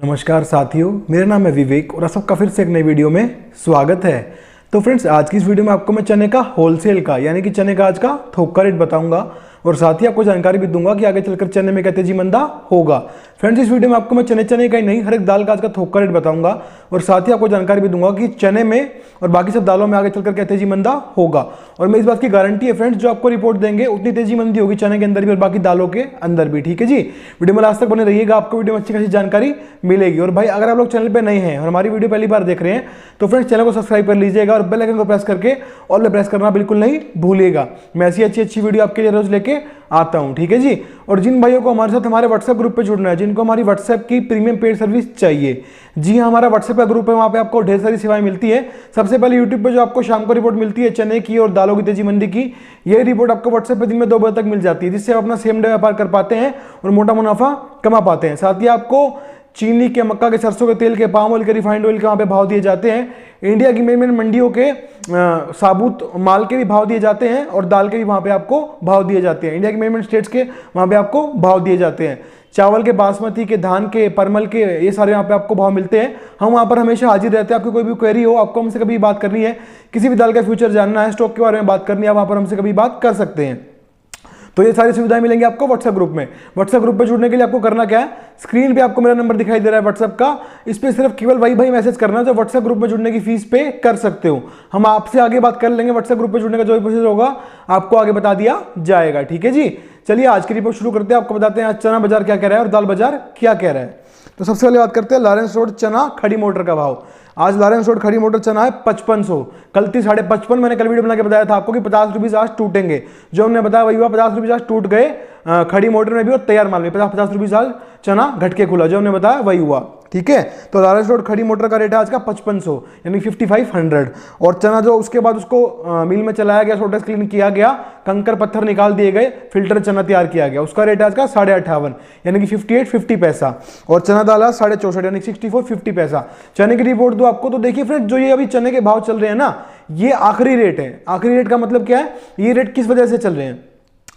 नमस्कार साथियों, मेरा नाम है विवेक और आप सबका फिर से एक नई वीडियो में स्वागत है। तो फ्रेंड्स, आज की इस वीडियो में आपको मैं चने का होलसेल का यानी कि चने का आज का थोक का रेट बताऊंगा और साथ ही आपको जानकारी भी दूंगा कि आगे चलकर चने में क्या तेजी मंदा होगा। फ्रेंड्स, इस वीडियो में आपको मैं चने का ही नहीं हर एक दाल का आज का थोक का रेट बताऊंगा और साथ ही आपको जानकारी भी दूंगा कि चने में और बाकी सब दालों में आगे चलकर क्या तेजी मंदा होगा। और मैं इस बात की गारंटी है फ्रेंड्स, जो आपको रिपोर्ट देंगे उतनी तेजी मंदी होगी चने के अंदर भी और बाकी दालों के अंदर भी। ठीक है जी, वीडियो में लास्ट तक बने रहिएगा, आपको वीडियो में अच्छी खासी जानकारी मिलेगी। और भाई, अगर आप लोग चैनल पर नए हैं और हमारी वीडियो पहली बार देख रहे हैं तो फ्रेंड्स चैनल को सब्सक्राइब कर लीजिएगा और बेल आइकन को प्रेस करके ऑल पे प्रेस करना बिल्कुल नहीं भूलिएगा। मैं ऐसी अच्छी वीडियो आपके लिए रोज लेके आता हूं। ठीक है जी, और जिन भाइयों को हमारे साथ हमारे व्हाट्सएप ग्रुप पे जुड़ना है, जिनको हमारी व्हाट्सएप की प्रीमियम पेड सर्विस चाहिए, जी हाँ, हमारा व्हाट्सएप का ग्रुप है, वहाँ पे आपको ढेर सारी सेवाएं मिलती है। सबसे पहले यूट्यूब पे जो आपको शाम को रिपोर्ट मिलती है चने की और दालों की तेजी मंदी की, ये रिपोर्ट आपको व्हाट्सएप पे दिन में 2 बजे तक मिल जाती है, जिससे आप अपना सेम डे व्यापार कर पाते हैं और मोटा मुनाफा कमा पाते हैं। साथ ही आपको चीनी के, मक्का के, सरसों के तेल के, पाम ऑयल के, रिफाइंड ऑयल के वहाँ पे भाव दिए जाते हैं। इंडिया की मेन मंडियों के साबुत माल के भी भाव दिए जाते हैं और दाल के भी वहाँ पे आपको भाव दिए जाते हैं। इंडिया के मेन स्टेट्स के वहाँ पे आपको भाव दिए जाते हैं। चावल के, बासमती के, धान के, परमल के, ये सारे यहाँ पे आपको भाव मिलते हैं। हम वहाँ पर हमेशा हाजिर रहते हैं। आपकी कोई भी क्वेरी हो, आपको हमसे कभी बात करनी है, किसी भी दाल का फ्यूचर जानना है, स्टॉक के बारे में बात करनी है, वहाँ पर हमसे कभी बात कर सकते हैं। तो ये सारी सुविधाएं मिलेंगी आपको व्हाट्सएप ग्रुप में। व्हाट्सएप ग्रुप पे जुड़ने के लिए आपको करना क्या है, स्क्रीन पे आपको मेरा नंबर दिखाई दे रहा है व्हाट्सएप का, इस पे सिर्फ केवल वही भाई मैसेज करना है जो व्हाट्सएप ग्रुप में जुड़ने की फीस पे कर सकते हो। हम आपसे आगे बात कर लेंगे, व्हाट्सएप ग्रुप पे जुड़ने का जो भी प्रोसेस होगा आपको आगे बता दिया जाएगा। ठीक है जी, चलिए आज की रिपोर्ट शुरू करते हैं। आपको बताते हैं आज चना बाजार क्या कह रहा है और दाल बाजार क्या कह रहा है। तो सबसे पहले बात करते हैं लॉरेंस रोड चना खड़ी मोटर का भाव। आज लॉरेंस रोड खड़ी मोटर चना है 5500, कल थी 55.5। मैंने कल वीडियो बना के बताया था आपको कि 50 रुपीज आज टूटेंगे, जो हमने बताया वही हुआ। 50 रुपीज आज टूट गए खड़ी मोटर में भी और तैयार माल में। 50 रुपीज आज चना घटके खुला, जो हमने बताया वही हुआ। ठीक है, तो लॉरेंस रोड खड़ी मोटर का रेट है आज का 5500 यानी 5500। और चना जो उसके बाद उसको मिल में चलाया गया, सोल्डर क्लीन किया गया, कंकर पत्थर निकाल दिए गए, फिल्टर चना तैयार किया गया, उसका रेट आज का 58.5 यानी कि 58.50 पैसा। और चना दाल 64.5 यानी 64.50 पैसा। चने की रिपोर्ट दो आपको, तो देखिए फ्रेंड, जो ये अभी चने के भाव चल रहे हैं ना, ये आखिरी रेट है। आखिरी रेट का मतलब क्या है, ये रेट किस वजह से चल रहे हैं।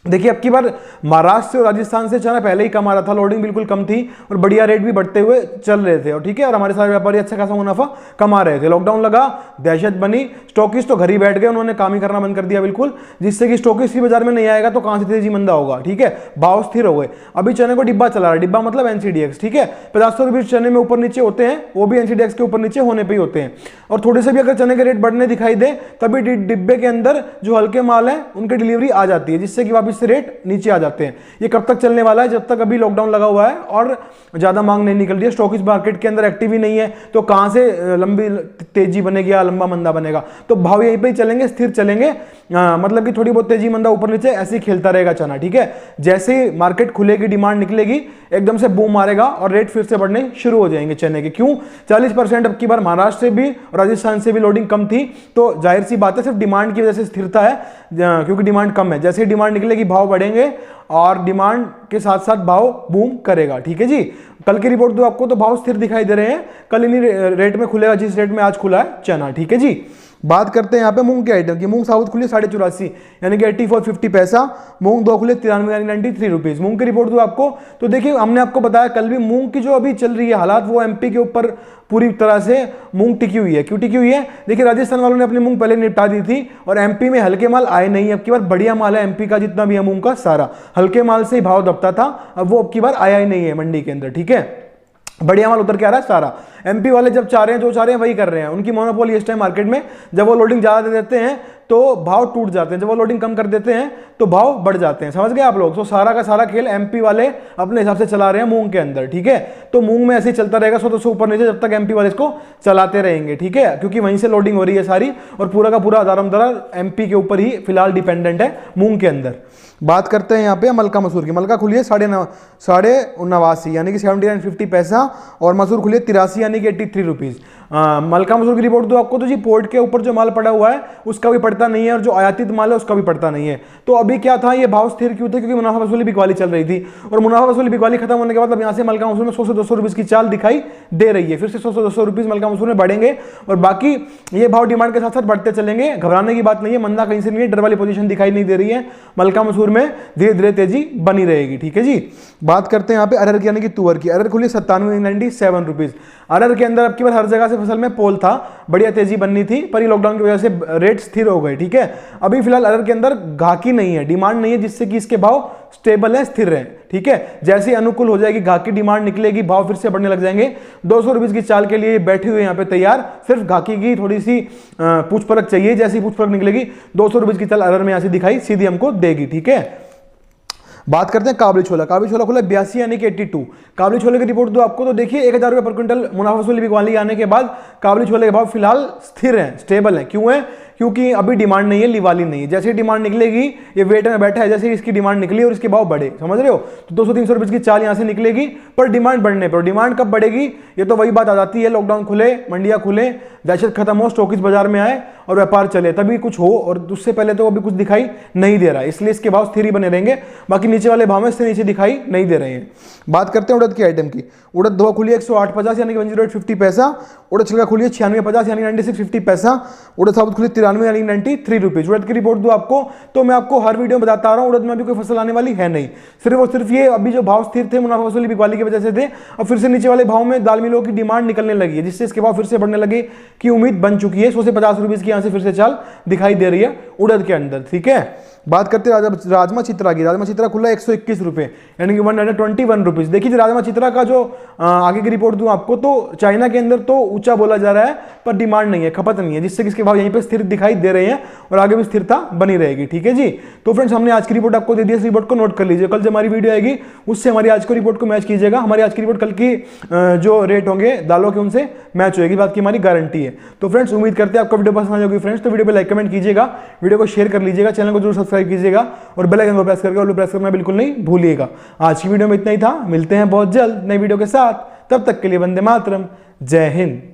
देखिए, अब की बार महाराष्ट्र और राजस्थान से चना पहले ही कम आ रहा था, लोडिंग बिल्कुल कम थी और बढ़िया रेट भी बढ़ते हुए चल रहे थे। और ठीक है, और हमारे सारे व्यापारी अच्छा खासा मुनाफा कमा रहे थे। लॉकडाउन लगा, दहशत बनी, स्टॉकिस्ट तो घर ही बैठ गए, उन्होंने काम ही करना बंद कर दिया बिल्कुल, जिससे कि स्टॉकिस्ट ही बाजार में नहीं आएगा तो कहां से तेजी मंदा होगा। ठीक है, भाव स्थिर हो गए। अभी चने को डिब्बा चला रहा है, डिब्बा मतलब एनसीडीएक्स। ठीक है, 50 रुपये चने में ऊपर नीचे होते हैं, वो भी एनसीडीएक्स के ऊपर नीचे होने पर ही होते हैं। और थोड़े से भी अगर चने के रेट बढ़ने दिखाई दे तभी डिब्बे के अंदर जो हल्के माल है उनकी डिलीवरी आ जाती है, जिससे कि वापस से रेट नीचे आ जाते हैं। ये कब तक चलने वाला है, जब तक अभी लॉकडाउन लगा हुआ है और ज्यादा मांग नहीं निकल रही है, स्टॉक इस मार्केट के अंदर एक्टिव ही नहीं है, तो कहां से लंबी तेजी बनेगी या लंबा मंदा बनेगा। तो भाव यहीं पे ही चलेंगे, स्थिर चलेंगे, मतलब कि थोड़ी बहुत तेजी मंदा ऊपर नीचे ऐसे ही खेलता रहेगा चना। ठीक है, जैसे ही मार्केट खुलेगी, डिमांड निकलेगी, एकदम से बूम मारेगा और रेट फिर से बढ़ने शुरू हो जाएंगे चने के। क्यों, 40% अब की बार महाराष्ट्र से भी और राजस्थान से भी लोडिंग कम थी, तो जाहिर सी बात है सिर्फ डिमांड की वजह से स्थिरता है, क्योंकि डिमांड कम है। जैसे ही डिमांड निकलेगी भाव बढ़ेंगे और डिमांड के साथ साथ भाव बूम करेगा। ठीक है जी, कल की रिपोर्ट दो आपको, तो भाव स्थिर दिखाई दे रहे हैं, कल इन्हीं रेट में खुलेगा जिस रेट में आज खुला है चना। ठीक है जी, बात करते हैं यहाँ पे मूंग के आइटम की। मूंग साबुत खुली 84.5 यानी कि 84.50 पैसा। मूंग दो खुले 93 यानी 93 रुपीज। मूंग की रिपोर्ट दो आपको, तो देखिए हमने आपको बताया कल भी, मूंग की जो अभी चल रही है हालात, वो एमपी के ऊपर पूरी तरह से मूंग टिकी हुई है। क्यों टिकी हुई है, देखिए राजस्थान वालों ने अपनी मूंग पहले निपटा दी थी और एमपी में हल्के माल आए नहीं। अब की बार बढ़िया माल है एमपी का, जितना भी है मूंग का सारा हल्के माल से ही भाव दबता था, अब वो अब की बार आया ही नहीं है मंडी के अंदर। ठीक है, बढ़िया माल उतर के आ रहा है सारा। एमपी वाले जब चाह रहे हैं, जो चाह रहे हैं वही कर रहे हैं, उनकी मोनोपोली इस टाइम मार्केट में। जब वो लोडिंग ज्यादा दे देते हैं तो भाव टूट जाते हैं, जब वो लोडिंग कम कर देते हैं तो भाव बढ़ जाते हैं। समझ गए आप लोग। तो सारा का सारा खेल एमपी वाले अपने हिसाब से चला रहे हैं मूंग के अंदर। ठीक है, तो मूंग में ऐसे ही चलता रहेगा 100 ऊपर नीचे, जब तक एमपी वाले इसको चलाते रहेंगे। ठीक है, क्योंकि वहीं से लोडिंग हो रही है सारी और पूरा का पूरा दारमदार एमपी के ऊपर ही फिलहाल डिपेंडेंट है मूंग के अंदर। बात करते हैं यहाँ पे मलका मसूर की। मलका खुली है 89 यानी कि 79.50 पैसा और मसूर खुली है 83 यानी कि 83 रुपीज। मलका मसूर की रिपोर्ट दूं आपको तो जी पोर्ट के ऊपर जो माल पड़ा हुआ है उसका भी पड़ता नहीं है और जो आयातित माल है उसका भी पड़ता नहीं है। तो अभी क्या था, ये भाव स्थिर क्यों थे? क्योंकि मुनाफा वसूली बिकवाली चल रही थी और मुनाफा वसूली बिकवाली खत्म होने के बाद अब यहाँ से मलका मसूर में 100 से 200 रुपीज की चाल दिखाई दे रही है। फिर से 100 से 200 रुपीज मलका मसूर में बढ़ेंगे और बाकी ये भाव डिमांड के साथ साथ बढ़ते चलेंगे। घबराने की बात नहीं है, मंदा कहीं से नहीं है, डर वाली पोजीशन दिखाई नहीं दे रही है। मलका मसूर में धीरे धीरे तेजी बनी रहेगी। ठीक है जी। बात करते हैं यहाँ पे अरहर की यानी कि तुअर की। अरहर खुली 97.97 रुपीज। अरहर के अंदर अब की बार हर जगह से फसल में पोल था, बढ़िया तेजी बननी थी, पर ये लॉकडाउन की वजह से रेट स्थिर हो गए। ठीक है, अभी फिलहाल अरहर के अंदर घाकी नहीं है, डिमांड नहीं है, जिससे कि इसके भाव स्टेबल है, स्थिर है। ठीक है, जैसे अनुकूल हो जाएगी घाकी डिमांड निकलेगी, भाव फिर से बढ़ने लग जाएंगे। 200 रुपीज की चाल के लिए बैठे हुए यहाँ पे तैयार, सिर्फ घाकी की थोड़ी सी पूछ परख चाहिए। जैसी पूछ परख निकलेगी 200 रुपीज की चाल अरहर में यहाँ से दिखाई सीधी हमको देगी। ठीक है, बात करते हैं काबुली छोला। काबुली छोला खुला 82 यानी कि 82। काबुली छोले की रिपोर्ट दो आपको तो देखिए 1000 रुपये पर क्विंटल मुनाफा वसूली बिकवाली आने के बाद काबुली छोले के भाव फिलहाल स्थिर हैं, स्टेबल हैं। क्यों है? क्योंकि अभी डिमांड नहीं है, लिवाली नहीं है। जैसे डिमांड निकलेगी, ये वेट में बैठा है, जैसे इसकी डिमांड निकली और इसके भाव बढ़े, समझ रहे हो, तो 200-300 रुपए की चाल यहां से निकलेगी। पर डिमांड बढ़ने पर, डिमांड कब बढ़ेगी? ये तो वही बात आ जाती है, लॉकडाउन खुले, मंडियां खुले, दहशत खत्म हो, स्टॉकिस्ट बाजार में आए और व्यापार चले, तभी कुछ हो। और उससे पहले तो अभी कुछ दिखाई नहीं दे रहा है, इसलिए इसके भाव स्थिर ही बने रहेंगे। बाकी नीचे वाले भाव में इससे नीचे दिखाई नहीं दे रहे हैं। बात करते हैं उड़द की आइटम की। उड़द धोआ खुली 108.50 यानी कि 108.50 पैसा। उड़द छिलका खुली 96.50 यानी 96.50 पैसा। उड़द साबुत खुली 93 यानी 93 रुपीज। उड़द की रिपोर्ट दूं आपको तो मैं आपको हर वीडियो में बताता आ रहा हूं, उड़द में अभी कोई फसल आने वाली है नहीं। सिर्फ और सिर्फ ये अभी जो भाव स्थिर थे मुनाफा वसूली बिकवाली की वजह से थे, अब फिर से नीचे वाले भाव में दाल मिलों की डिमांड निकलने लगी है, जिससे इसके भाव फिर से बढ़ने लगे की उम्मीद बन चुकी है। 100 से 50 रुपीज की यहाँ से फिर से चाल दिखाई दे रही है उड़द के अंदर। ठीक है, बात करते हैं राजमा चित्रा की। राजमा चित्रा खुला 121 रुपए यानी कि 121 रुपीज। देखिए राजमा चित्रा का जो आगे की रिपोर्ट दूं आपको तो चाइना के अंदर तो ऊंचा बोला जा रहा है, पर डिमांड नहीं है, खपत नहीं है, जिससे इसके भाव यहीं पे स्थिर दिखाई दे रहे हैं और आगे भी स्थिरता बनी रहेगी। ठीक है जी। तो फ्रेंड्स, हमने आज की रिपोर्ट आपको दे दी, इस रिपोर्ट को नोट कर लीजिए। कल जो हमारी वीडियो आएगी उससे हमारी आज की रिपोर्ट को मैच कीजिएगा। हमारी आज की रिपोर्ट कल की जो रेट होंगे दालों के उनसे मैच होगी, बात की हमारी गारंटी है। तो फ्रेंड्स, उम्मीद करते हैं आपको वीडियो पसंद आ जाएगी। फ्रेंड्स, तो वीडियो पे लाइक कमेंट कीजिएगा, वीडियो को शेयर कर लीजिएगा, चैनल को जरूर सब्सक्राइब कीजिएगा और बेल आइकन को प्रेस करके ऑल प्रेस करना बिल्कुल नहीं भूलिएगा। आज की वीडियो में इतना ही था, मिलते हैं बहुत जल्द नई वीडियो के साथ, तब तक के लिए वंदे मातरम, जय हिंद।